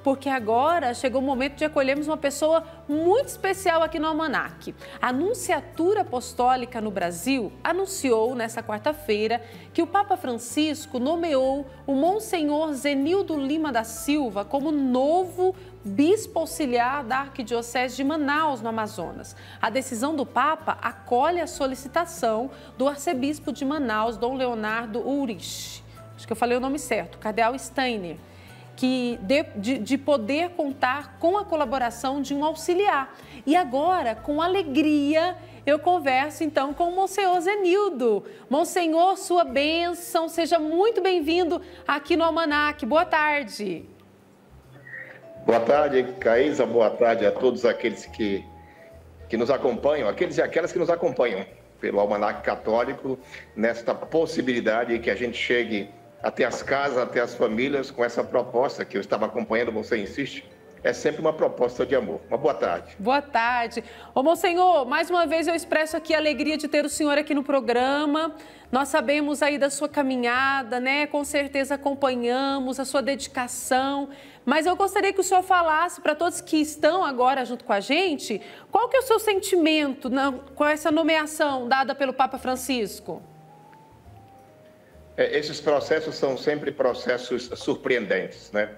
porque agora chegou o momento de acolhermos uma pessoa muito especial aqui no Almanac. A Nunciatura Apostólica no Brasil anunciou nesta quarta-feira que o Papa Francisco nomeou o Monsenhor Zenildo Lima da Silva como novo bispo auxiliar da Arquidiocese de Manaus, no Amazonas. A decisão do Papa acolhe a solicitação do arcebispo de Manaus, Dom Leonardo Ulrich, acho que eu falei o nome certo, Cardeal Steiner, de poder contar com a colaboração de um auxiliar. E agora, com alegria, eu converso então com o Monsenhor Zenildo. Monsenhor, sua bênção, seja muito bem-vindo aqui no Almanac. Boa tarde. Boa tarde, Caísa. Boa tarde a todos aqueles que nos acompanham, aqueles e aquelas que nos acompanham pelo Almanac Católico, nesta possibilidade que a gente chegue até as casas, até as famílias, com essa proposta que eu estava acompanhando, você insiste, é sempre uma proposta de amor. Uma boa tarde. Boa tarde. Ô, Monsenhor, mais uma vez eu expresso aqui a alegria de ter o senhor aqui no programa. Nós sabemos aí da sua caminhada, né? Com certeza acompanhamos a sua dedicação. Mas eu gostaria que o senhor falasse para todos que estão agora junto com a gente, qual que é o seu sentimento com essa nomeação dada pelo Papa Francisco? Esses processos são sempre processos surpreendentes, né?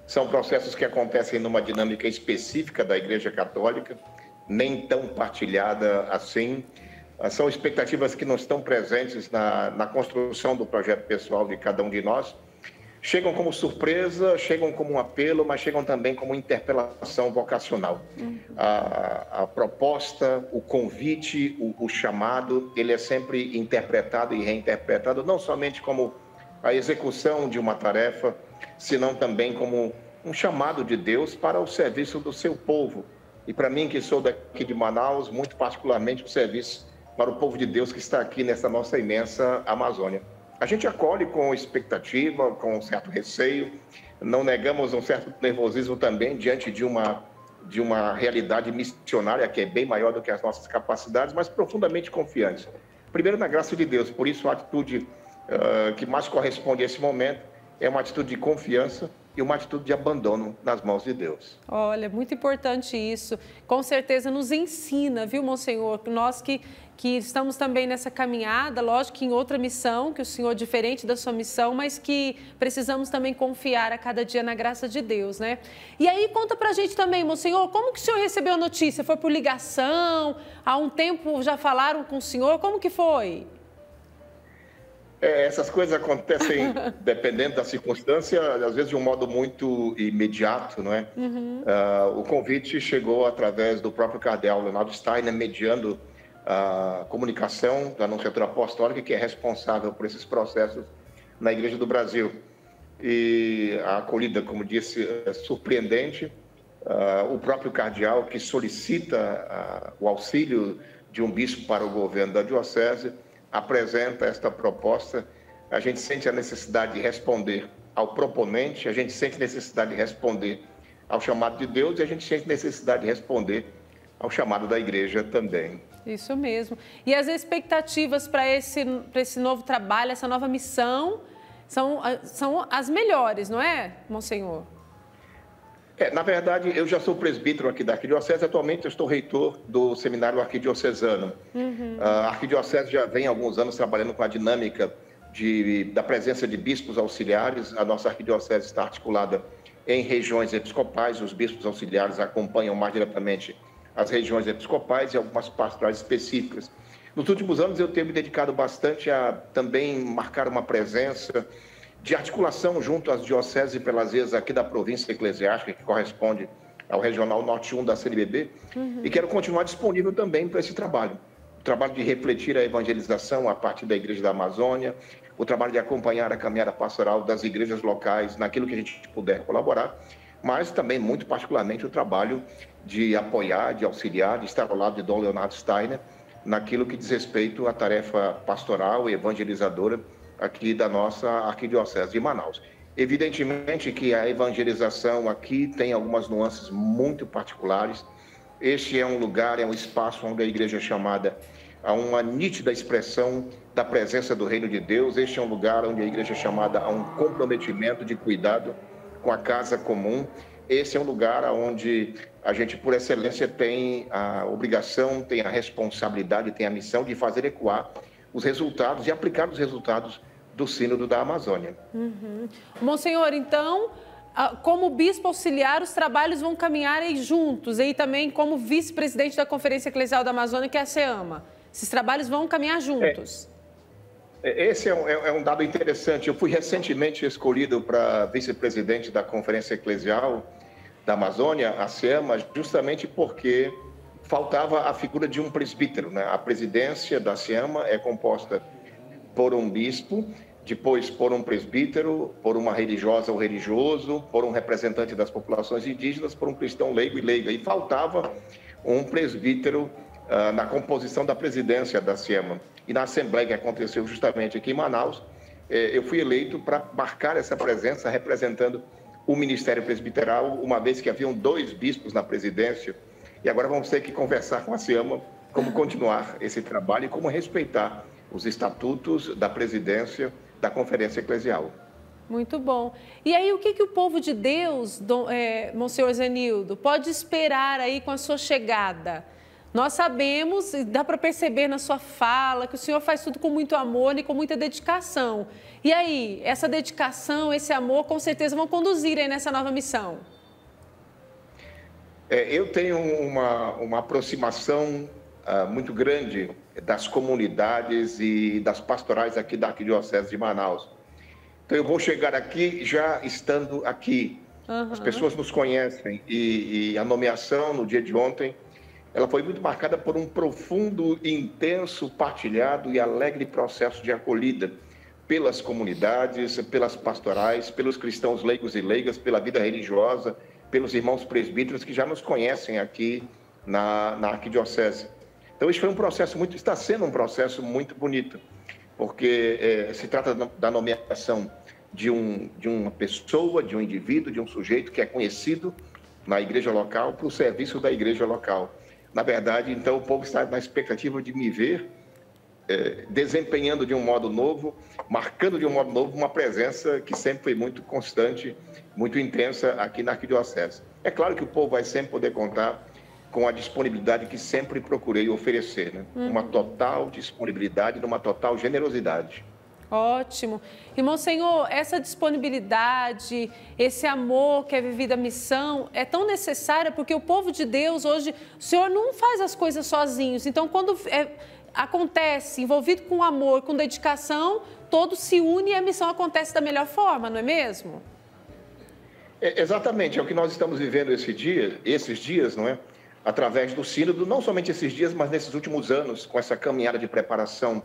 São processos que acontecem numa dinâmica específica da Igreja Católica, nem tão partilhada assim. São expectativas que não estão presentes na construção do projeto pessoal de cada um de nós. Chegam como surpresa, chegam como um apelo, mas chegam também como interpelação vocacional. A proposta, o convite, o chamado, ele é sempre interpretado e reinterpretado, não somente como a execução de uma tarefa, senão também como um chamado de Deus para o serviço do seu povo. E para mim, que sou daqui de Manaus, muito particularmente o serviço para o povo de Deus que está aqui nessa nossa imensa Amazônia. A gente acolhe com expectativa, com um certo receio, não negamos um certo nervosismo também diante de uma realidade missionária que é bem maior do que as nossas capacidades, mas profundamente confiantes. Primeiro, na graça de Deus, por isso a atitude que mais corresponde a esse momento é uma atitude de confiança e uma atitude de abandono nas mãos de Deus. Olha, muito importante isso. Com certeza nos ensina, viu, Monsenhor? Nós que estamos também nessa caminhada, lógico que em outra missão, que o Senhor é diferente da sua missão, mas que precisamos também confiar a cada dia na graça de Deus, né? E aí, conta pra gente também, Monsenhor, como que o senhor recebeu a notícia? Foi por ligação? Há um tempo já falaram com o senhor? Como que foi? Essas coisas acontecem dependendo da circunstância, às vezes de um modo muito imediato, não é? O convite chegou através do próprio cardeal Leonardo Steiner, mediando a comunicação da Nunciatura Apostólica, que é responsável por esses processos na Igreja do Brasil. E a acolhida, como disse, é surpreendente. O próprio cardeal, que solicita o auxílio de um bispo para o governo da diocese, apresenta esta proposta. A gente sente a necessidade de responder ao proponente, a gente sente necessidade de responder ao chamado de Deus e a gente sente necessidade de responder ao chamado da Igreja também. Isso mesmo. E as expectativas para esse novo trabalho, essa nova missão, são as melhores, não é, Monsenhor? Na verdade, eu já sou presbítero aqui da Arquidiocese, atualmente eu estou reitor do Seminário Arquidiocesano. A Arquidiocese já vem há alguns anos trabalhando com a dinâmica da presença de bispos auxiliares. A nossa Arquidiocese está articulada em regiões episcopais, os bispos auxiliares acompanham mais diretamente as regiões episcopais e algumas pastorais específicas. Nos últimos anos eu tenho me dedicado bastante a também marcar uma presença de articulação junto às dioceses e prelazias aqui da província eclesiástica, que corresponde ao Regional Norte 1 da CNBB, e quero continuar disponível também para esse trabalho. O trabalho de refletir a evangelização a partir da Igreja da Amazônia, o trabalho de acompanhar a caminhada pastoral das igrejas locais, naquilo que a gente puder colaborar, mas também, muito particularmente, o trabalho de apoiar, de auxiliar, de estar ao lado de Dom Leonardo Steiner, naquilo que diz respeito à tarefa pastoral e evangelizadora aqui da nossa Arquidiocese de Manaus. Evidentemente que a evangelização aqui tem algumas nuances muito particulares. Este é um lugar, é um espaço onde a igreja é chamada a uma nítida expressão da presença do reino de Deus. Este é um lugar onde a igreja é chamada a um comprometimento de cuidado com a casa comum. esse é um lugar onde a gente, por excelência, tem a obrigação, tem a responsabilidade, tem a missão de fazer ecoar os resultados e aplicar os resultados do Sínodo da Amazônia. Monsenhor, então, como bispo auxiliar, os trabalhos vão caminhar aí juntos, e também como vice-presidente da Conferência Eclesial da Amazônia, que é a SEAMA. Esses trabalhos vão caminhar juntos. Esse é um dado interessante. Eu fui recentemente escolhido para vice-presidente da Conferência Eclesial da Amazônia, a SEAMA, justamente porque faltava a figura de um presbítero, né? A presidência da SEAMA é composta por um bispo, depois por um presbítero, por uma religiosa ou religioso, por um representante das populações indígenas, por um cristão leigo e leiga. E faltava um presbítero na composição da presidência da SEAMA. E na Assembleia que aconteceu justamente aqui em Manaus, eu fui eleito para marcar essa presença representando o Ministério Presbiteral, uma vez que haviam 2 bispos na presidência, e agora vamos ter que conversar com a SEAMA como continuar esse trabalho e como respeitar os estatutos da presidência da Conferência Eclesial. Muito bom. E aí, o que o povo de Deus, Monsenhor Zenildo, pode esperar aí com a sua chegada? Nós sabemos, e dá para perceber na sua fala, que o senhor faz tudo com muito amor e com muita dedicação. E aí, essa dedicação, esse amor, com certeza vão conduzir aí nessa nova missão. Eu tenho uma aproximação muito grande das comunidades e das pastorais aqui da Arquidiocese de Manaus. Então, eu vou chegar aqui já estando aqui. As pessoas nos conhecem e a nomeação no dia de ontem, ela foi muito marcada por um profundo, intenso, partilhado e alegre processo de acolhida pelas comunidades, pelas pastorais, pelos cristãos leigos e leigas, pela vida religiosa, pelos irmãos presbíteros que já nos conhecem aqui na Arquidiocese. Então, isso foi um processo está sendo um processo muito bonito, porque se trata da nomeação de uma pessoa, de um indivíduo, de um sujeito que é conhecido na igreja local para o serviço da igreja local. Na verdade, então, o povo está na expectativa de me ver desempenhando de um modo novo, marcando de um modo novo uma presença que sempre foi muito constante, muito intensa aqui na Arquidiocese. É claro que o povo vai sempre poder contar com a disponibilidade que sempre procurei oferecer, né? Uma total disponibilidade, uma total generosidade. Ótimo. E, Monsenhor, essa disponibilidade, esse amor que é vivido a missão é tão necessária porque o povo de Deus hoje, o Senhor não faz as coisas sozinhos. Então, quando acontece, envolvido com amor, com dedicação, todos se unem e a missão acontece da melhor forma, não é mesmo? Exatamente, é o que nós estamos vivendo esses dias, não é? Através do Sínodo, não somente esses dias, mas nesses últimos anos, com essa caminhada de preparação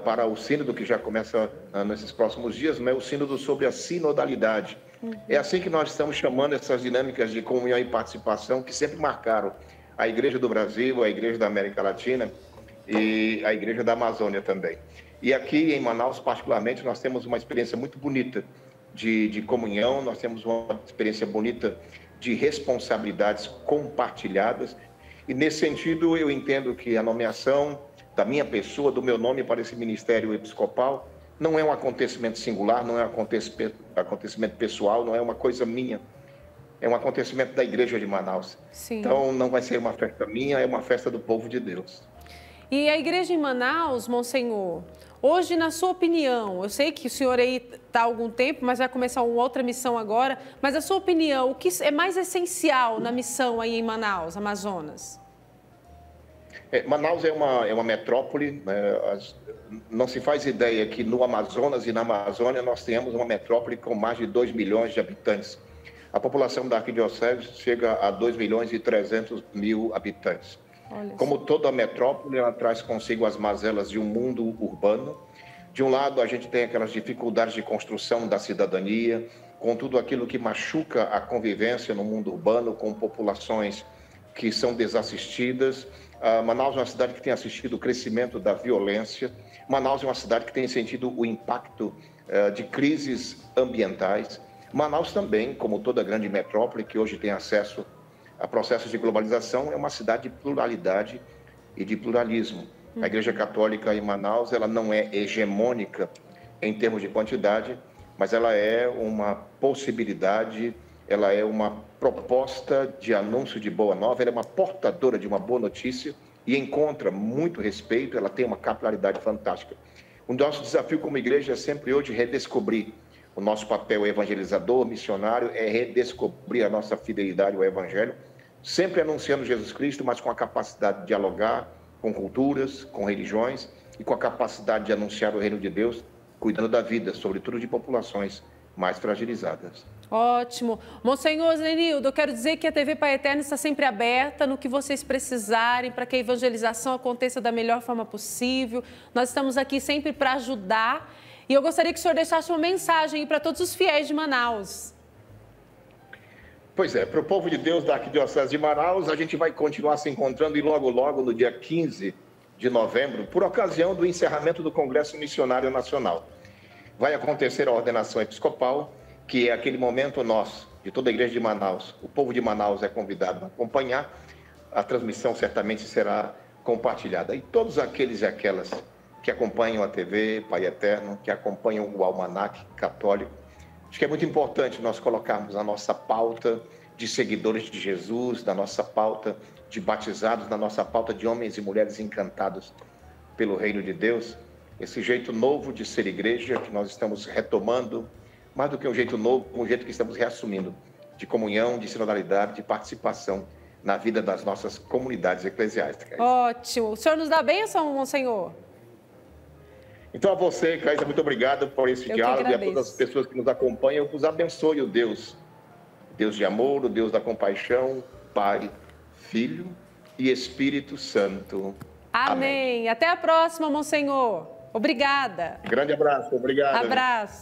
para o Sínodo, que já começa nesses próximos dias, né? O Sínodo sobre a sinodalidade. É assim que nós estamos chamando essas dinâmicas de comunhão e participação que sempre marcaram a Igreja do Brasil, a Igreja da América Latina e a Igreja da Amazônia também. E aqui em Manaus, particularmente, nós temos uma experiência muito bonita de comunhão, nós temos uma experiência bonita de responsabilidades compartilhadas. E, nesse sentido, eu entendo que a nomeação da minha pessoa, do meu nome para esse ministério episcopal, não é um acontecimento singular, não é um acontecimento pessoal, não é uma coisa minha. É um acontecimento da Igreja de Manaus. Sim. Então, não vai ser uma festa minha, é uma festa do povo de Deus. E a Igreja em Manaus, Monsenhor, hoje, na sua opinião, eu sei que o senhor aí está há algum tempo, mas vai começar uma outra missão agora, mas a sua opinião, o que é mais essencial na missão aí em Manaus, Amazonas? Manaus é uma metrópole, né? Não se faz ideia que no Amazonas e na Amazônia nós temos uma metrópole com mais de 2 milhões de habitantes. A população da Arquidiocese chega a 2 milhões e 300 mil habitantes. Como toda metrópole, ela traz consigo as mazelas de um mundo urbano. De um lado, a gente tem aquelas dificuldades de construção da cidadania, com tudo aquilo que machuca a convivência no mundo urbano, com populações que são desassistidas. Manaus é uma cidade que tem assistido o crescimento da violência. Manaus é uma cidade que tem sentido o impacto de crises ambientais. Manaus também, como toda grande metrópole que hoje tem acesso a processos de globalização, é uma cidade de pluralidade e de pluralismo. A Igreja Católica em Manaus, ela não é hegemônica em termos de quantidade, mas ela é uma possibilidade ela é uma proposta de anúncio de boa nova, ela é uma portadora de uma boa notícia e encontra muito respeito, ela tem uma capilaridade fantástica. O nosso desafio como igreja é sempre hoje redescobrir o nosso papel evangelizador, missionário, é redescobrir a nossa fidelidade ao Evangelho, sempre anunciando Jesus Cristo, mas com a capacidade de dialogar com culturas, com religiões e com a capacidade de anunciar o reino de Deus, cuidando da vida, sobretudo de populações mais fragilizadas. Ótimo. Monsenhor Zenildo, eu quero dizer que a TV Pai Eterno está sempre aberta no que vocês precisarem para que a evangelização aconteça da melhor forma possível. Nós estamos aqui sempre para ajudar e eu gostaria que o senhor deixasse uma mensagem para todos os fiéis de Manaus. Pois é, para o povo de Deus da Arquidiocese de Manaus, a gente vai continuar se encontrando e logo, no dia 15 de novembro, por ocasião do encerramento do Congresso Missionário Nacional. Vai acontecer a ordenação episcopal, que é aquele momento nosso, de toda a igreja de Manaus. O povo de Manaus é convidado a acompanhar, a transmissão certamente será compartilhada. E todos aqueles e aquelas que acompanham a TV Pai Eterno, que acompanham o Almanaque Católico, acho que é muito importante nós colocarmos a nossa pauta de seguidores de Jesus, da nossa pauta de batizados, da nossa pauta de homens e mulheres encantados pelo reino de Deus, esse jeito novo de ser igreja que nós estamos retomando, mais do que um jeito novo, um jeito que estamos reassumindo, de comunhão, de sinodalidade, de participação na vida das nossas comunidades eclesiásticas. Ótimo. O senhor nos dá bênção, Monsenhor? Então, a você, Caísa, muito obrigado por esse diálogo e a todas as pessoas que nos acompanham. Os abençoe o Deus de amor, o Deus da compaixão, Pai, Filho e Espírito Santo. Amém. Até a próxima, Monsenhor. Obrigada. Grande abraço. Obrigado. Abraço.